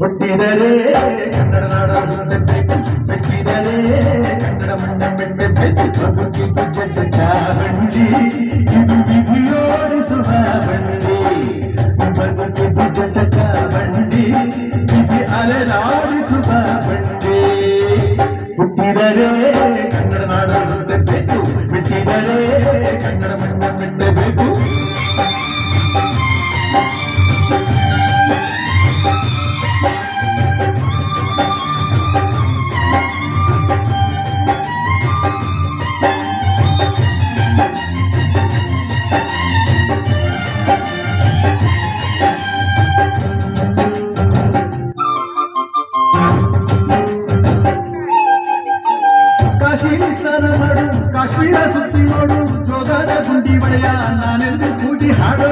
ಹುಟ್ಟಿದರೆ ಕನ್ನಡ ನಾಡ ಮೆಚ್ಚಿದರೆ ಕನ್ನಡ ಮಣ್ಣ ಮೆಟ್ಟಬೇಕು ಬದುಕಿದು ಜಟ ಬಂಡಿ ಇದು ವಿಧಿಯೋಡಿಸುವ ಬಂಡಿ ಬದುಕಿದು ಜಟ ಬಂಡಿ ವಿಧಿ ಅಲೆದಾಡಿಸುವ ಬಂಡಿ ಹುಟ್ಟಿದರೆ ಕನ್ನಡ ನಾಡ ಮೆಟ್ಟಬೇಕು ಮೆಚ್ಚಿದರೆ ಕನ್ನಡ ಮಣ್ಣ ಮೆಟ್ಟಬೇಕು ಸ್ನಾನ ಮಾಡು ಕಾಶ್ಮೀರ ಸುತ್ತಿ ನೋಡು ಜೋಗದ ಗುಂಡಿ ಬಳೆಯ ನಾನೆಂದು ಕೂಡಿ ಹಾಡು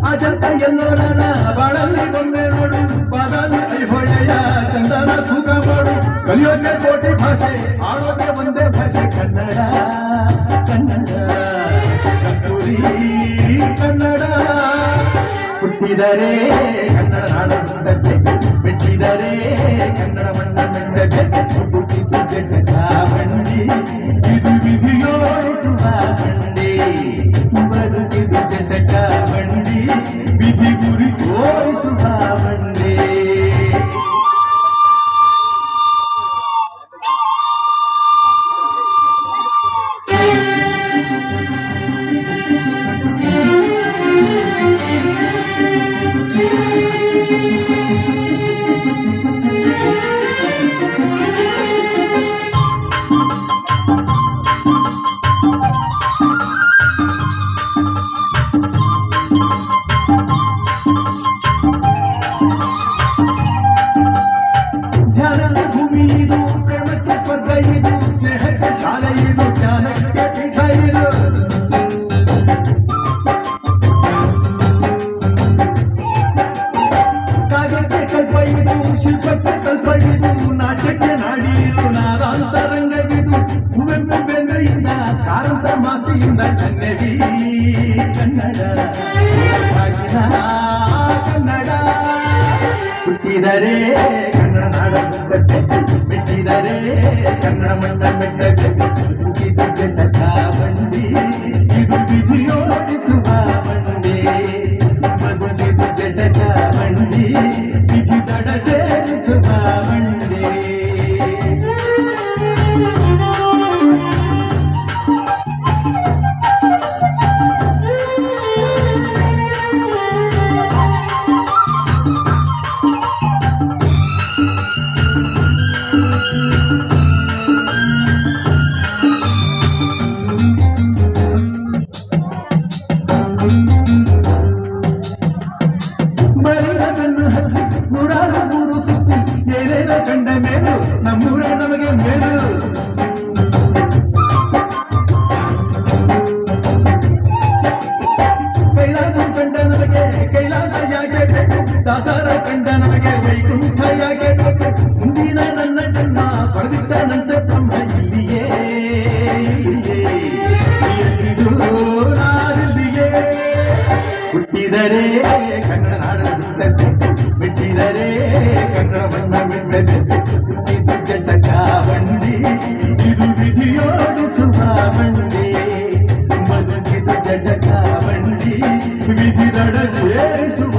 ಅಜಂತ ಎಲ್ಲೋರನ ಬಾಳಲ್ಲಿ ಗೊಂಬೆ ನೋಡು ಬಾದಾಮಿ ಐಹೊಳೆಯ ಚಂದನ ತೂಕ ಮಾಡು ಕಲಿಯೋಕೆ ಕೋಟಿ ಭಾಷೆ ಆಡೋಕೆ ಒಂದೇ ಭಾಷೆ ಕನ್ನಡ ಕನ್ನಡ ಕಸ್ತೂರಿ ಕನ್ನಡ ಹುಟ್ಟಿದರೆ ಕನ್ನಡ ನಾಡು ಮೆಚ್ಚಿದರೆ ಕನ್ನಡ ಮಣ್ಣ ಮೆಟ್ಟಬೇಕು ಹುಟ್ಟಿದ್ದು ಜಟ ಬಂಡಿ ಇದು ವಿಧಿಯೋಡಿಸುವ ಬಂಡಿ ಬದುಕಿದು ಜಟ ಬಂಡಿ ವಿಧಿ ಗುರಿ ತೋರಿಸುವ ಬಂಡಿ ಧ್ಯಾನದ ಭೂಮಿ ಇದು ಪ್ರೇಮಕ್ಕೆ ಸ್ವರ್ಗ ಇದು ಸ್ನೇಹಕ್ಕೆ ಶಾಲೆ ಇದು ಜ್ಞಾನಕ್ಕೆ ಪೀಠ ಇದು ಕಾವ್ಯಕ್ಕೆ ಕಲ್ಪ ಇದು ಶಿಲ್ಪಕ್ಕೆ ಕಲ್ಪ ಇದು ನಾಟ್ಯಕ್ಕೆ ನಾಡಿ ಇದು ನಾದಾಂತರಂಗವಿದು ಕುವೆಂಪು ಬೆಂಬೆಯಿಂದ ಕಾರಂತ ಮಾಸ್ತಿಯಿಂದ ಕನ್ನಡಿ ಕನ್ನಡ ಕನ್ನಡ ಹುಟ್ಟಿದರೆ ಕನ್ನಡ ನಾಡ ಮೆಚ್ಚಿದರೆ ಕನ್ನಡ ಮಣ್ಣ ಮೆಟ್ಟಬೇಕು ಜಟ ಬಂಡಿ ಇದು ವಿಧಿಯೋಡಿಸುವ ಬಂಡಿ ಬದುಕಿದು ಜಟ ಬಂಡಿ ವಿಧಿ ದಡ ಸೇರಿಸುವ ಬಂಡಿ ನೂರಾರು ಮೂರು ಸುತ್ತಿ ಏನೇನೋ ಕಂಡ ಮೇಲು ನಮ್ಮೂರ ನಮಗೆ ಮೇಲು ಕೈಲಾಸ ಕಂಡ ನಮಗೆ ಕೈಲಾಸ ಯಾಕೆ ಬೇಕು ದಾಸರ ಕಂಡ ನಮಗೆ ವೈಕುಂಠ ಯಾಕೆ ಬೇಕು ಮುಂದಿನ ನನ್ನ ಜನ್ಮ ಪಡೆದಿದ್ದಾನಂತೆ ಬ್ರಹ್ಮ ಇಲ್ಲಿಯೇ ಎಲ್ಲಿದು ನಾನಿಲ್ಲಿಯೇ ಹುಟ್ಟಿದರೆ ಕನ್ನಡ ನಾಡಲು ಮೆಚ್ಚಿದರೆ ಕನ್ನಡ ಬಣ್ಣ ಮೆಟ್ಟಬೇಕು ಹುಟ್ಟಿದ್ದು ಜಟ ಬಂಡಿ ಇದು ವಿಧಿಯೋಡಿಸುವ ಬಂಡಿ ಬದುಕಿದು ಜಟ ಬಂಡಿ ವಿಧಿ ದಡ ಸೇರಿಸುವ